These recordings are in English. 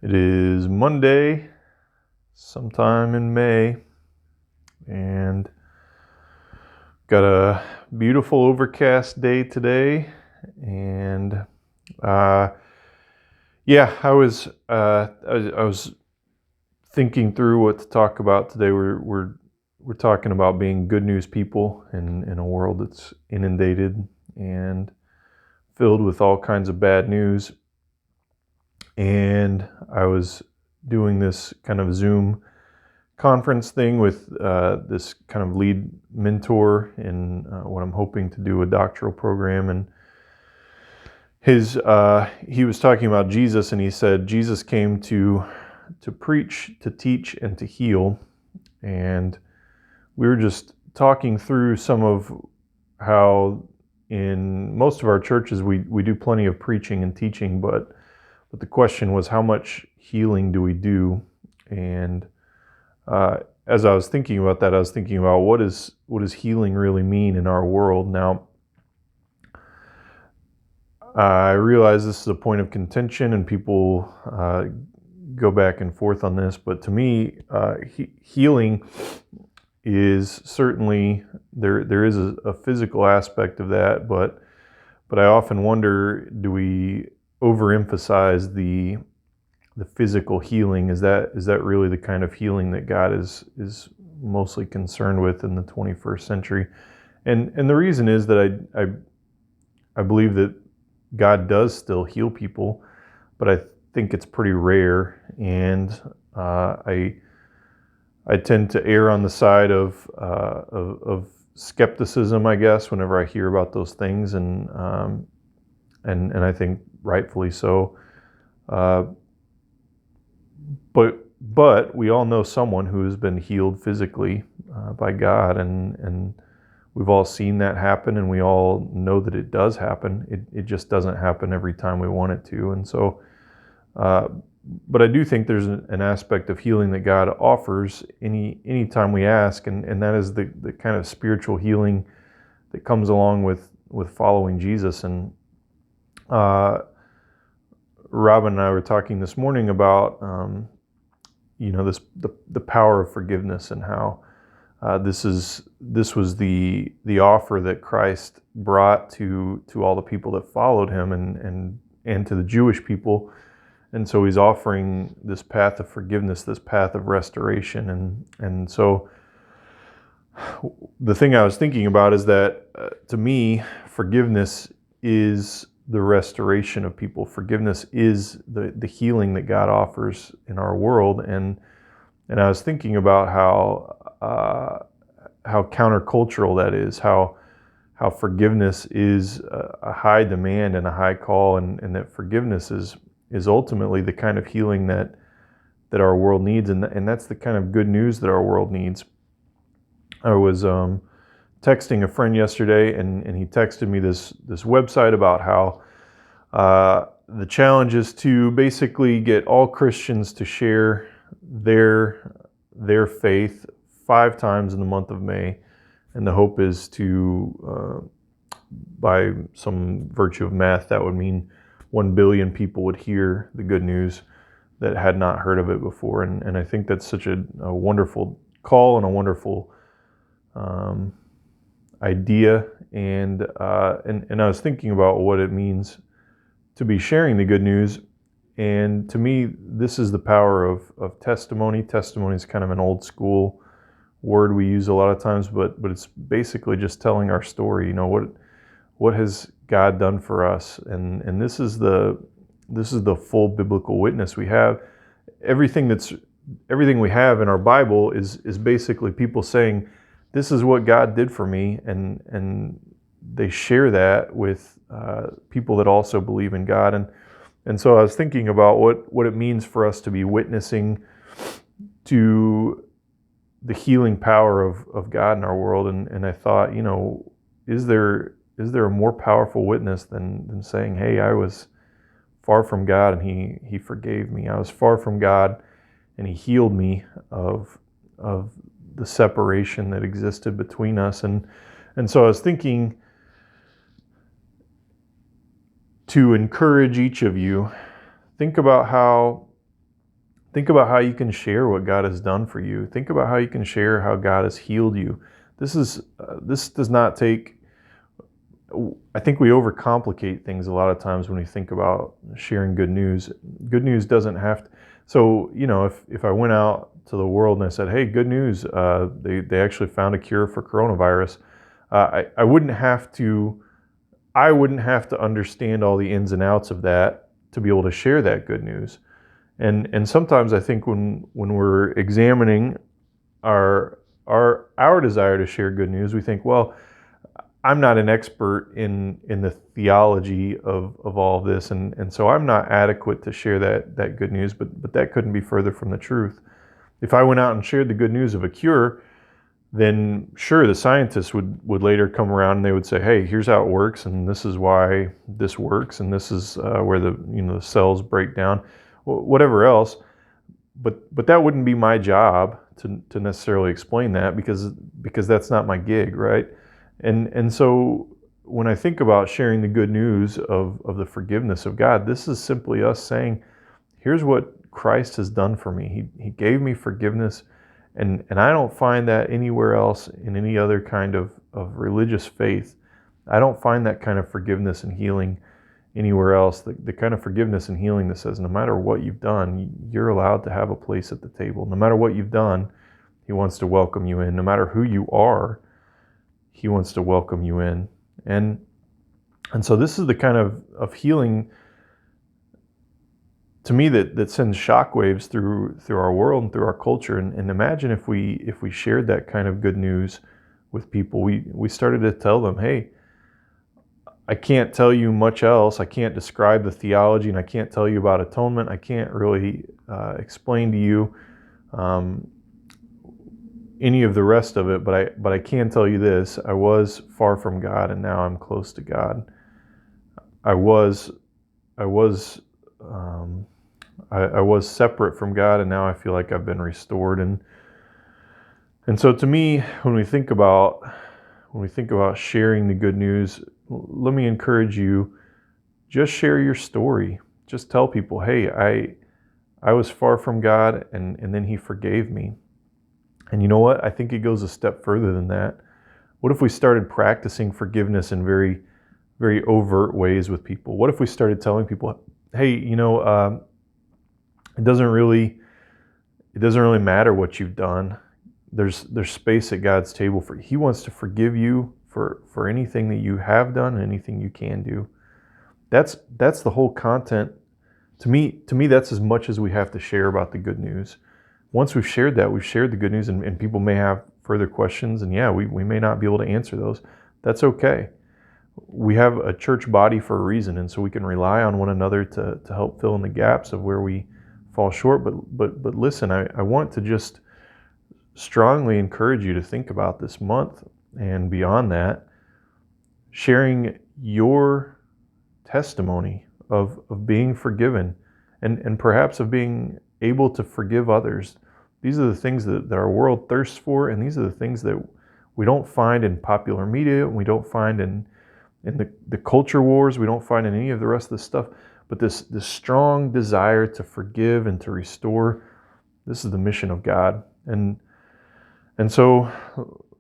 It is Monday, sometime in May, and got a beautiful overcast day today. And uh, yeah, I was thinking through what to talk about today. We're talking about being good news people in a world that's inundated and filled with all kinds of bad news. And I was doing this kind of Zoom conference thing with this kind of lead mentor in what I'm hoping to do a doctoral program. And he was talking about Jesus, and he said Jesus came to preach, to teach, and to heal. And we were just talking through some of how in most of our churches we do plenty of preaching and teaching, but the question was, how much healing do we do? And as I was thinking about that, I was thinking about what does healing really mean in our world now. I realize this is a point of contention, and people go back and forth on this. But to me, healing is certainly there is a physical aspect of that, but I often wonder, do we overemphasize the physical healing? Is that really the kind of healing that God is mostly concerned with in the 21st century? And the reason is that I believe that God does still heal people, but I think it's pretty rare, and I tend to err on the side of skepticism, I guess, whenever I hear about those things, and I think rightfully so. But we all know someone who has been healed physically by God, and we've all seen that happen, and we all know that it does happen. It just doesn't happen every time we want it to. And so, but I do think there's an aspect of healing that God offers any time we ask, and that is the kind of spiritual healing that comes along with following Jesus. And Robin and I were talking this morning about the power of forgiveness, and how this was the offer that Christ brought to all the people that followed him, and to the Jewish people. And so he's offering this path of forgiveness, this path of restoration. And so the thing I was thinking about is that to me, forgiveness is the restoration of people. Forgiveness is the healing that God offers in our world. And I was thinking about how countercultural that is, how forgiveness is a high demand and a high call, and that forgiveness is ultimately the kind of healing that our world needs, and that's the kind of good news that our world needs. I was texting a friend yesterday, and he texted me this website about how the challenge is to basically get all Christians to share their faith 5 times in the month of May, and the hope is to, by some virtue of math, that would mean 1 billion people would hear the good news that had not heard of it before. And I think that's such a wonderful call and a wonderful idea. And I was thinking about what it means to be sharing the good news. And to me, this is the power of testimony. Testimony is kind of an old school word we use a lot of times, but it's basically just telling our story. What has God done for us? And this is the full biblical witness we have. Everything we have in our Bible is basically people saying, this is what God did for me, and they share that with people that also believe in God. And so I was thinking about what it means for us to be witnessing to the healing power of God in our world. And I thought, is there a more powerful witness than saying, hey, I was far from God and he forgave me. I was far from God and he healed me of the separation that existed between us. And so I was thinking to encourage each of you, think about how Think about how you can share what God has done for you. Think about how you can share how God has healed you. This does not take. I think we overcomplicate things a lot of times when we think about sharing good news. Good news doesn't have to. So, if I went out to the world and I said, "Hey, good news! They actually found a cure for coronavirus," I wouldn't have to. I wouldn't have to understand all the ins and outs of that to be able to share that good news. And sometimes I think when we're examining our desire to share good news, we think, well, I'm not an expert in the theology of all of this, and so I'm not adequate to share that good news, but that couldn't be further from the truth. If I went out and shared the good news of a cure, then sure, the scientists would later come around and they would say, hey, here's how it works, and this is why this works, and this is where the cells break down, whatever else. But that wouldn't be my job to necessarily explain that because that's not my gig, right? And so when I think about sharing the good news of the forgiveness of God, this is simply us saying, here's what Christ has done for me. He gave me forgiveness, and I don't find that anywhere else in any other kind of religious faith. I don't find that kind of forgiveness and healing anywhere else. The kind of forgiveness and healing that says no matter what you've done, you're allowed to have a place at the table. No matter what you've done, He wants to welcome you in. No matter who you are, He wants to welcome you in. And so this is the kind of healing to me that sends shockwaves through our world and through our culture. And imagine if we shared that kind of good news with people. We started to tell them, hey, I can't tell you much else. I can't describe the theology, and I can't tell you about atonement. I can't really explain to you any of the rest of it, but I can tell you this: I was far from God, and now I'm close to God. I was separate from God, and now I feel like I've been restored. And so, to me, when we think about sharing the good news, let me encourage you: just share your story. Just tell people, hey, I was far from God, and then He forgave me. And you know what? I think it goes a step further than that. What if we started practicing forgiveness in very, very overt ways with people? What if we started telling people, hey, it doesn't really matter what you've done. There's space at God's table for you. He wants to forgive you for anything that you have done and anything you can do. That's the whole content. To me, that's as much as we have to share about the good news. Once we've shared that, we've shared the good news, and people may have further questions, and yeah, we may not be able to answer those. That's okay. We have a church body for a reason, and so we can rely on one another to help fill in the gaps of where we fall short. But listen, I want to just strongly encourage you to think about this month and beyond that, sharing your testimony of being forgiven and perhaps of being able to forgive others. These are the things that our world thirsts for, and these are the things that we don't find in popular media, and we don't find in the culture wars, we don't find in any of the rest of this stuff. But this strong desire to forgive and to restore, this is the mission of God. And so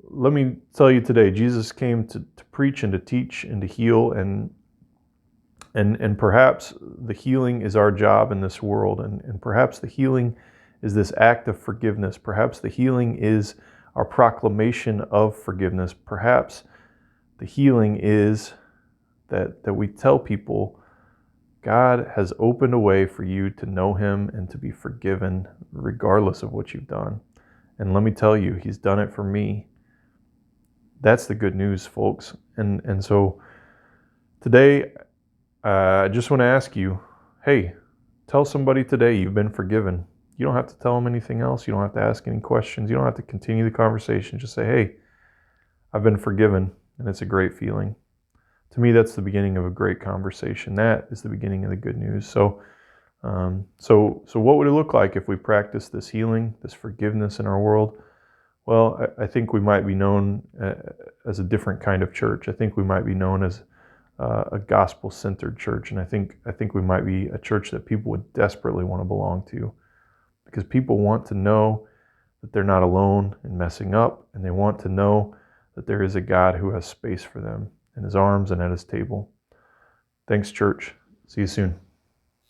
let me tell you today, Jesus came to preach and to teach and to heal, and perhaps the healing is our job in this world, and perhaps the healing is this act of forgiveness. Perhaps the healing is our proclamation of forgiveness. Perhaps the healing is that we tell people God has opened a way for you to know Him and to be forgiven regardless of what you've done. And let me tell you, He's done it for me. That's the good news, folks. And so today, I just want to ask you, hey, tell somebody today you've been forgiven. You don't have to tell them anything else. You don't have to ask any questions. You don't have to continue the conversation. Just say, hey, I've been forgiven, and it's a great feeling. To me, that's the beginning of a great conversation. That is the beginning of the good news. So what would it look like if we practice this healing, this forgiveness in our world? Well, I think we might be known as a different kind of church. I think we might be known as a gospel-centered church, and I think we might be a church that people would desperately want to belong to. because people want to know that they're not alone in messing up, and they want to know that there is a God who has space for them in his arms and at his table. Thanks, church. See you soon.